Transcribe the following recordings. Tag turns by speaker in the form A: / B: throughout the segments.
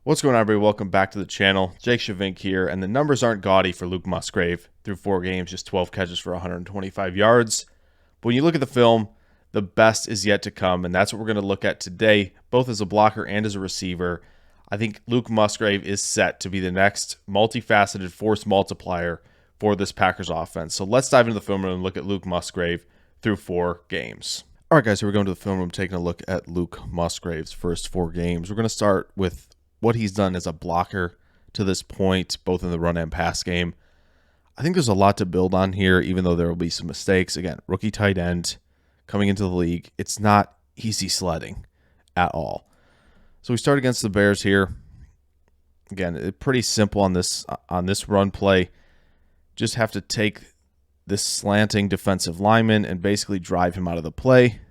A: What's going on, everybody? Welcome back to the channel. Jake Shavink here, and the numbers aren't gaudy for Luke Musgrave through 4 games, just 12 catches for 125 yards. But when you look at the film, the best is yet to come, and that's what we're going to look at today, both as a blocker and as a receiver. I think Luke Musgrave is set to be the next multifaceted force multiplier for this Packers offense. So let's dive into the film room and look at Luke Musgrave through 4 games. All right, guys, so we're going to the film room, taking a look at Luke Musgrave's first 4 games. We're going to start with what he's done as a blocker to this point, both in the run and pass game. I think there's a lot to build on here, even though there will be some mistakes. Again, rookie tight end coming into the league. It's not easy sledding at all. So we start against the Bears here. Again, pretty simple on this run play. Just have to take this slanting defensive lineman and basically drive him out of the play.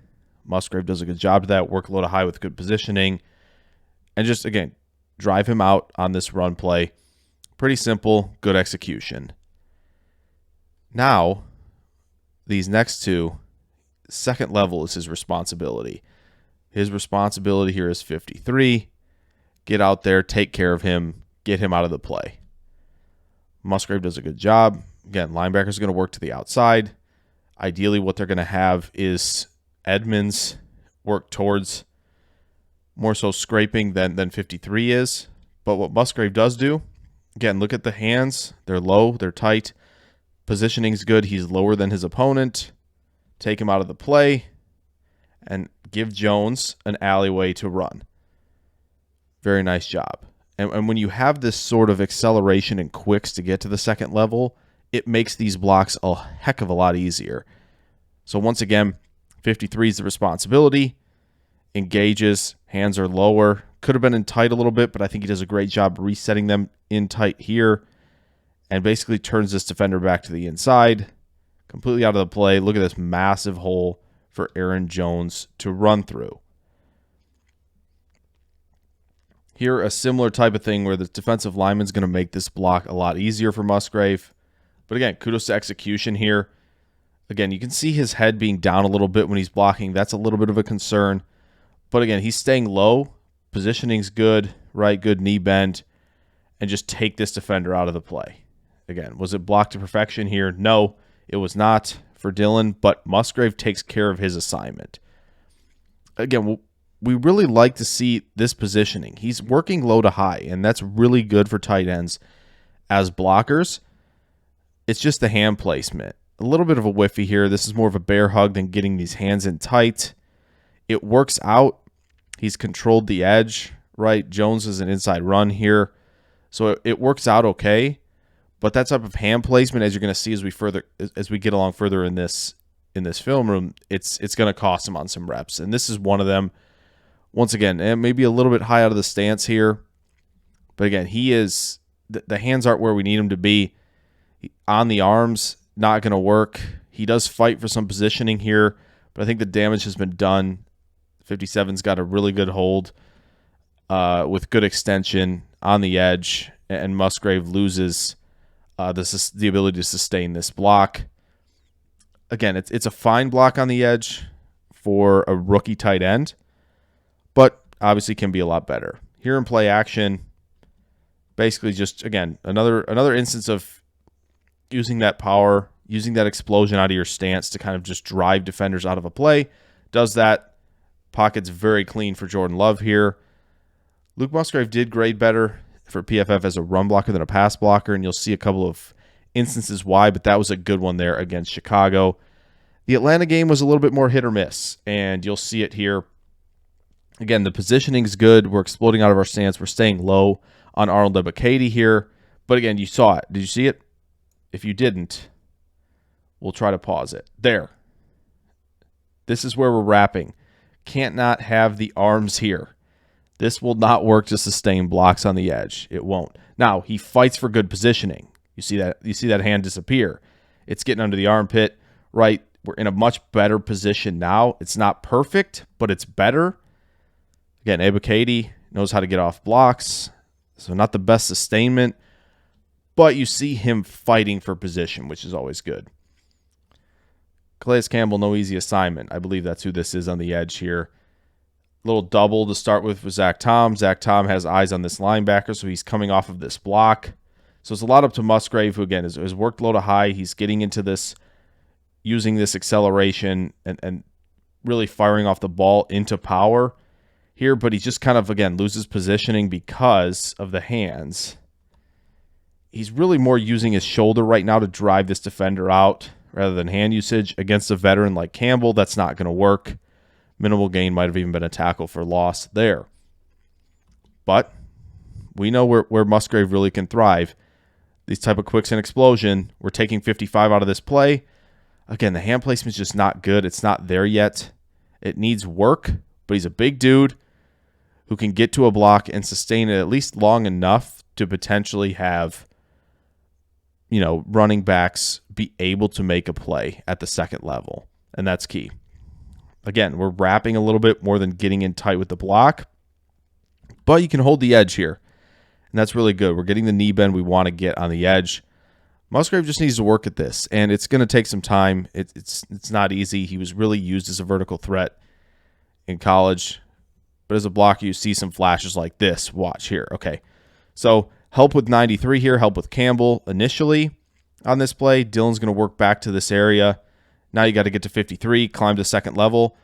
A: Musgrave does a good job of that. Workload high with good positioning. And just, again, drive him out on this run play. Pretty simple, good execution. Now, these next two, second level is his responsibility. His responsibility here is 53. Get out there, take care of him, get him out of the play. Musgrave does a good job. Again, linebacker's going to work to the outside. Ideally, what they're going to have is Edmonds work towards more so scraping than 53 is. But what Musgrave does do, again, look at the hands. They're low, they're tight. Positioning's good. He's lower than his opponent. Take him out of the play and give Jones an alleyway to run. Very nice job. And when you have this sort of acceleration and quicks to get to the second level, it makes these blocks a heck of a lot easier. So once again, 53 is the responsibility. Engages, hands are lower. Could have been in tight a little bit, but I think he does a great job resetting them in tight here and basically turns this defender back to the inside, completely out of the play. Look at this massive hole for Aaron Jones to run through. Here, a similar type of thing where the defensive lineman's going to make this block a lot easier for Musgrave. But again, kudos to execution here. Again, you can see his head being down a little bit when he's blocking. That's a little bit of a concern. But again, he's staying low. Positioning's good, right? Good knee bend. And just take this defender out of the play. Again, was it blocked to perfection here? No, it was not for Dillon, but Musgrave takes care of his assignment. Again, we really like to see this positioning. He's working low to high, and that's really good for tight ends as blockers. It's just the hand placement. A little bit of a whiffy here. This is more of a bear hug than getting these hands in tight. It works out. He's controlled the edge, right? Jones is an inside run here. So it works out okay. But that type of hand placement, as you're going to see as we get along further in this film room, it's going to cost him on some reps. And this is one of them. Once again, maybe a little bit high out of the stance here. But again, the hands aren't where we need him to be. On the arms, not going to work. He does fight for some positioning here, but I think the damage has been done. 57's got a really good hold with good extension on the edge, and Musgrave loses the ability to sustain this block. Again, it's a fine block on the edge for a rookie tight end, but obviously can be a lot better. Here in play action, basically just, again, another instance of using that power, using that explosion out of your stance to kind of just drive defenders out of a play. Does that. Pocket's very clean for Jordan Love here. Luke Musgrave did grade better for PFF as a run blocker than a pass blocker, and you'll see a couple of instances why, but that was a good one there against Chicago. The Atlanta game was a little bit more hit or miss, and you'll see it here. Again, the positioning's good. We're exploding out of our stance. We're staying low on Arnold Ebiketie here. But again, you saw it. Did you see it? If you didn't, we'll try to pause it. There. This is where we're wrapping. Can't not have the arms here. This will not work to sustain blocks on the edge. It won't. Now, he fights for good positioning. You see that hand disappear. It's getting under the armpit, right? We're in a much better position now. It's not perfect, but it's better. Again, Ebiketie knows how to get off blocks, so not the best sustainment, but you see him fighting for position, which is always good. Calais Campbell, no easy assignment. I believe that's who this is on the edge here. Little double to start with Zach Tom. Zach Tom has eyes on this linebacker, so he's coming off of this block. So it's a lot up to Musgrave, who, again, has worked low to high. He's getting into this, using this acceleration and really firing off the ball into power here, but he's just kind of, again, loses positioning because of the hands. He's really more using his shoulder right now to drive this defender out rather than hand usage. Against a veteran like Campbell, that's not going to work. Minimal gain might have even been a tackle for loss there. But we know where Musgrave really can thrive. These type of quicks and explosion, we're taking 55 out of this play. Again, the hand placement's just not good. It's not there yet. It needs work, but he's a big dude who can get to a block and sustain it at least long enough to potentially have, running backs be able to make a play at the second level. And that's key. Again, we're wrapping a little bit more than getting in tight with the block, but you can hold the edge here, and that's really good. We're getting the knee bend we want to get on the edge. Musgrave just needs to work at this, and it's going to take some time. It's not easy. He was really used as a vertical threat in college, but as a blocker, you see some flashes like this. Watch here. Okay, so help with 93 here, help with Campbell initially on this play. Dylan's going to work back to this area. Now you got to get to 53, climb to second level.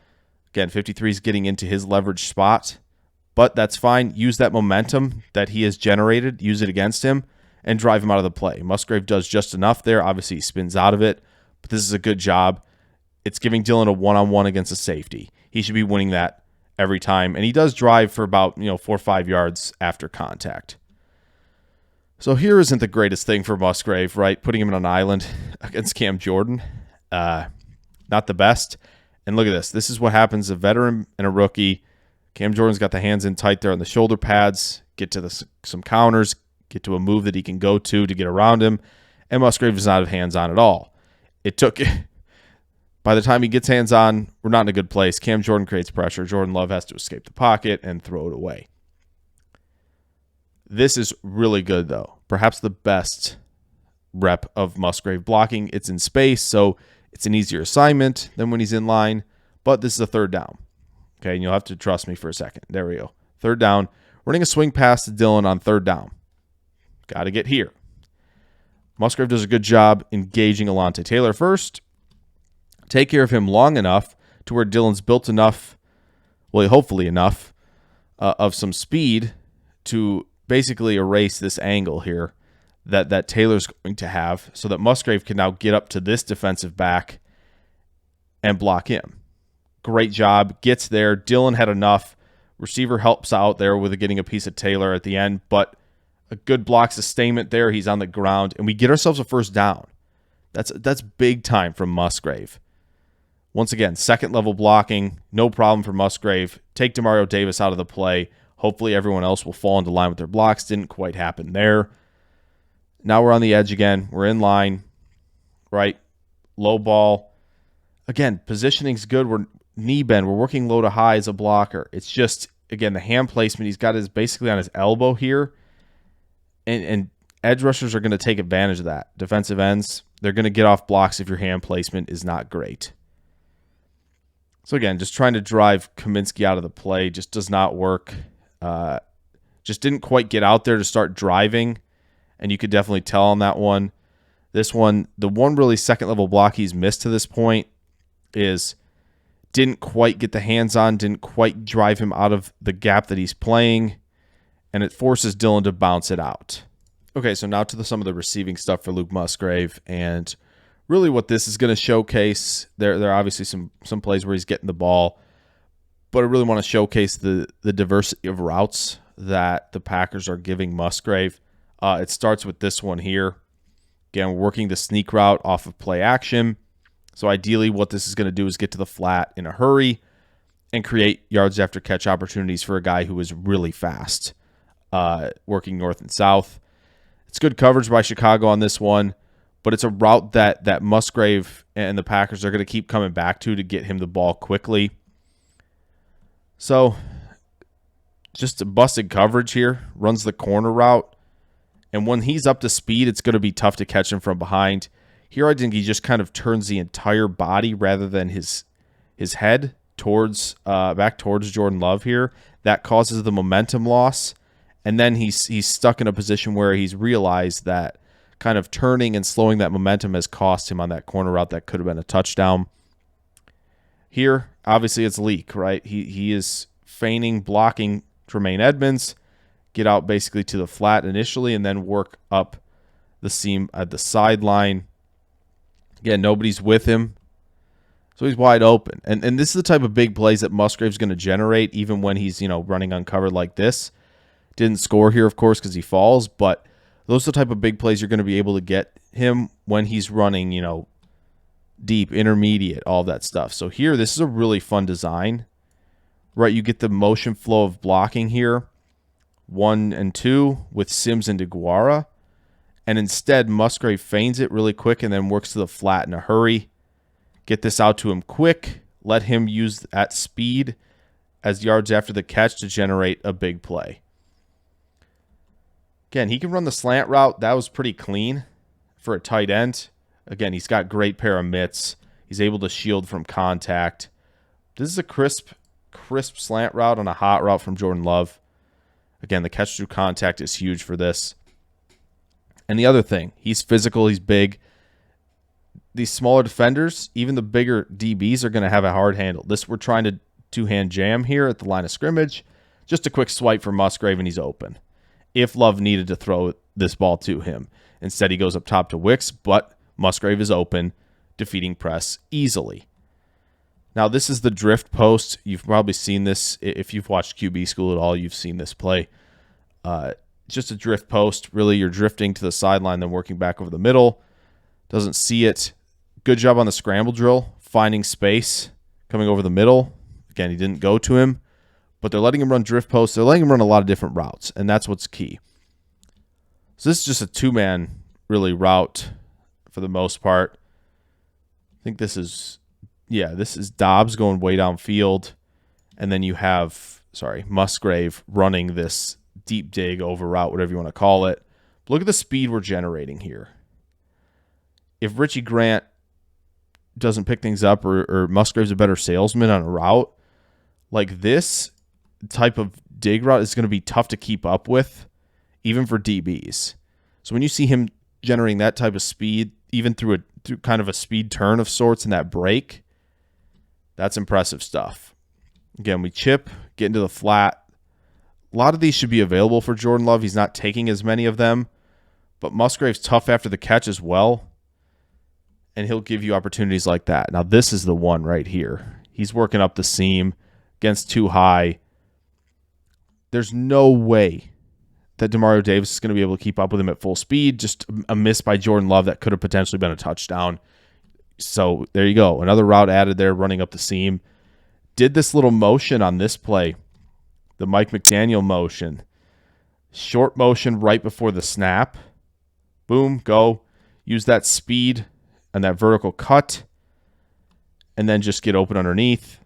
A: Again, 53 is getting into his leverage spot, but that's fine. Use that momentum that he has generated, use it against him, and drive him out of the play. Musgrave does just enough there. Obviously, he spins out of it, but this is a good job. It's giving Dylan a one-on-one against a safety. He should be winning that every time, and he does drive for about 4 or 5 yards after contact. So here isn't the greatest thing for Musgrave, right? Putting him on an island against Cam Jordan. Not the best. And look at this. This is what happens, a veteran and a rookie. Cam Jordan's got the hands in tight there on the shoulder pads, get to some counters, get to a move that he can go to get around him, and Musgrave does not have hands on at all. By the time he gets hands on, we're not in a good place. Cam Jordan creates pressure. Jordan Love has to escape the pocket and throw it away. This is really good, though. Perhaps the best rep of Musgrave blocking. It's in space, so it's an easier assignment than when he's in line, but this is a third down. Okay, and you'll have to trust me for a second. There we go. Third down. Running a swing pass to Dylan on third down. Got to get here. Musgrave does a good job engaging Alontae Taylor first. Take care of him long enough to where Dylan's built enough, well, hopefully enough, of some speed to basically erase this angle here that Taylor's going to have, so that Musgrave can now get up to this defensive back and block him. Great job. Gets there. Dylan had enough. Receiver helps out there with getting a piece of Taylor at the end, but a good block sustainment there. He's on the ground, and we get ourselves a first down. That's big time from Musgrave. Once again, second level blocking, no problem for Musgrave. Take Demario Davis out of the play. Hopefully everyone else will fall into line with their blocks. Didn't quite happen there. Now we're on the edge again. We're in line, right? Low ball. Again, positioning's good. We're knee bend. We're working low to high as a blocker. It's just, again, the hand placement. He's got his basically on his elbow here. And edge rushers are going to take advantage of that. Defensive ends, they're going to get off blocks if your hand placement is not great. So again, just trying to drive Kaminsky out of the play just does not work. Just didn't quite get out there to start driving. And you could definitely tell on that one. This one, the one really second-level block he's missed to this point is didn't quite get the hands on, didn't quite drive him out of the gap that he's playing, and it forces Dylan to bounce it out. Okay, so now to some of the receiving stuff for Luke Musgrave, and really what this is going to showcase, there are obviously some plays where he's getting the ball, but I really want to showcase the diversity of routes that the Packers are giving Musgrave. It starts with this one here. Again, we're working the sneak route off of play action. So ideally what this is going to do is get to the flat in a hurry and create yards after catch opportunities for a guy who is really fast, working north and south. It's good coverage by Chicago on this one, but it's a route that Musgrave and the Packers are going to keep coming back to get him the ball quickly. So just a busted coverage here, runs the corner route. And when he's up to speed, it's going to be tough to catch him from behind. Here I think he just kind of turns the entire body rather than his head towards Jordan Love here. That causes the momentum loss, and then he's stuck in a position where he's realized that kind of turning and slowing that momentum has cost him on that corner route that could have been a touchdown. Here, obviously, it's Leak, right? He is feigning blocking Tremaine Edmonds, get out basically to the flat initially, and then work up the seam at the sideline. Again, nobody's with him, so he's wide open. And this is the type of big plays that Musgrave's going to generate, even when he's running uncovered like this. Didn't score here, of course, because he falls, but those are the type of big plays you're going to be able to get him when he's running, deep, intermediate, all that stuff. So here, this is a really fun design, right? You get the motion flow of blocking here, 1 and 2 with Sims and DeGuara, and instead Musgrave feigns it really quick and then works to the flat in a hurry. Get this out to him quick, let him use at speed as yards after the catch to generate a big play. Again, he can run the slant route. That was pretty clean for a tight end. Again, he's got great pair of mitts. He's able to shield from contact. This is a crisp slant route on a hot route from Jordan Love. Again, the catch through contact is huge for this. And the other thing, he's physical, he's big. These smaller defenders, even the bigger DBs, are going to have a hard handle. We're trying to two-hand jam here at the line of scrimmage. Just a quick swipe for Musgrave, and he's open. If Love needed to throw this ball to him. Instead, he goes up top to Wicks, but Musgrave is open, defeating press easily. Now, this is the drift post. You've probably seen this. If you've watched QB School at all, you've seen this play. Just a drift post. Really, you're drifting to the sideline, then working back over the middle. Doesn't see it. Good job on the scramble drill, finding space, coming over the middle. Again, he didn't go to him, but they're letting him run drift posts. They're letting him run a lot of different routes, and that's what's key. So this is just a two-man, really, route for the most part. I think this is Dobbs going way downfield, and then you have, Musgrave running this deep dig over route, whatever you want to call it. But look at the speed we're generating here. If Richie Grant doesn't pick things up or Musgrave's a better salesman on a route, like this type of dig route is going to be tough to keep up with, even for DBs. So when you see him generating that type of speed, even through kind of a speed turn of sorts in that break, that's impressive stuff. Again, we chip, get into the flat. A lot of these should be available for Jordan Love. He's not taking as many of them, but Musgrave's tough after the catch as well, and he'll give you opportunities like that. Now, this is the one right here. He's working up the seam against too high. There's no way that Demario Davis is going to be able to keep up with him at full speed. Just a miss by Jordan Love that could have potentially been a touchdown. So there you go. Another route added there, running up the seam. Did this little motion on this play, the Mike McDaniel motion. Short motion right before the snap. Boom, go. Use that speed and that vertical cut, and then just get open underneath.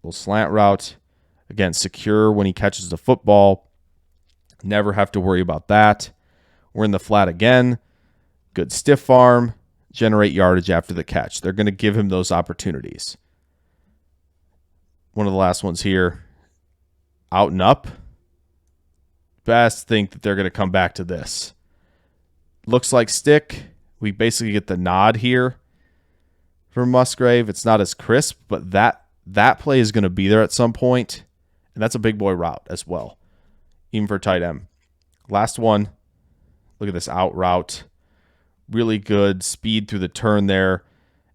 A: Little slant route. Again, secure when he catches the football. Never have to worry about that. We're in the flat again. Good stiff arm. Generate yardage after the catch. They're going to give him those opportunities. One of the last ones here. Out and up. Best think that they're going to come back to this. Looks like stick. We basically get the nod here from Musgrave. It's not as crisp, but that play is going to be there at some point, and that's a big boy route as well, even for tight end. Last one. Look at this out route. Really good speed through the turn there.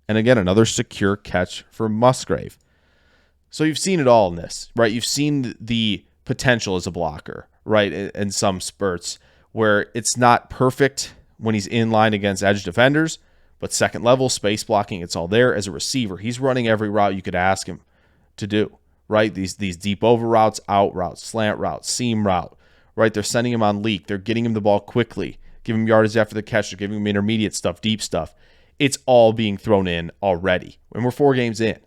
A: And again, another secure catch for Musgrave. So you've seen it all in this, right? You've seen the potential as a blocker, right, in some spurts where it's not perfect when he's in line against edge defenders, but second level space blocking, it's all there. As a receiver, he's running every route you could ask him to do, right? These deep over routes, out routes, slant routes, seam route, right? They're sending him on leak. They're getting him the ball quickly, giving him yardage after the catch. They're giving him intermediate stuff, deep stuff. It's all being thrown in already, and we're 4 games in.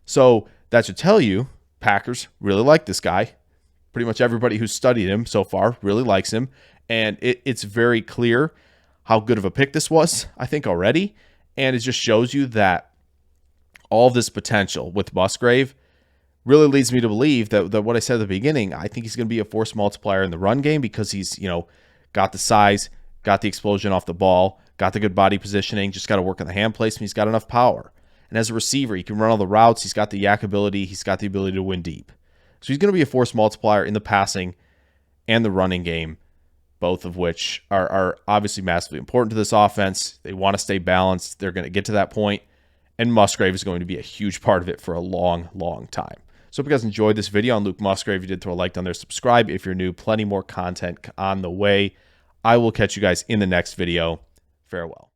A: So that should tell you Packers really like this guy. Pretty much everybody who's studied him so far really likes him, and it's very clear how good of a pick this was, I think, already. And it just shows you that all this potential with Musgrave really leads me to believe that what I said at the beginning, I think he's going to be a force multiplier in the run game because he's, got the size, got the explosion off the ball, got the good body positioning, just got to work on the hand placement. He's got enough power. And as a receiver, he can run all the routes. He's got the yak ability. He's got the ability to win deep. So he's going to be a force multiplier in the passing and the running game, both of which are obviously massively important to this offense. They want to stay balanced. They're going to get to that point, and Musgrave is going to be a huge part of it for a long, long time. So if you guys enjoyed this video on Luke Musgrave, if you did, throw a like down there, subscribe. If you're new, plenty more content on the way. I will catch you guys in the next video. Farewell.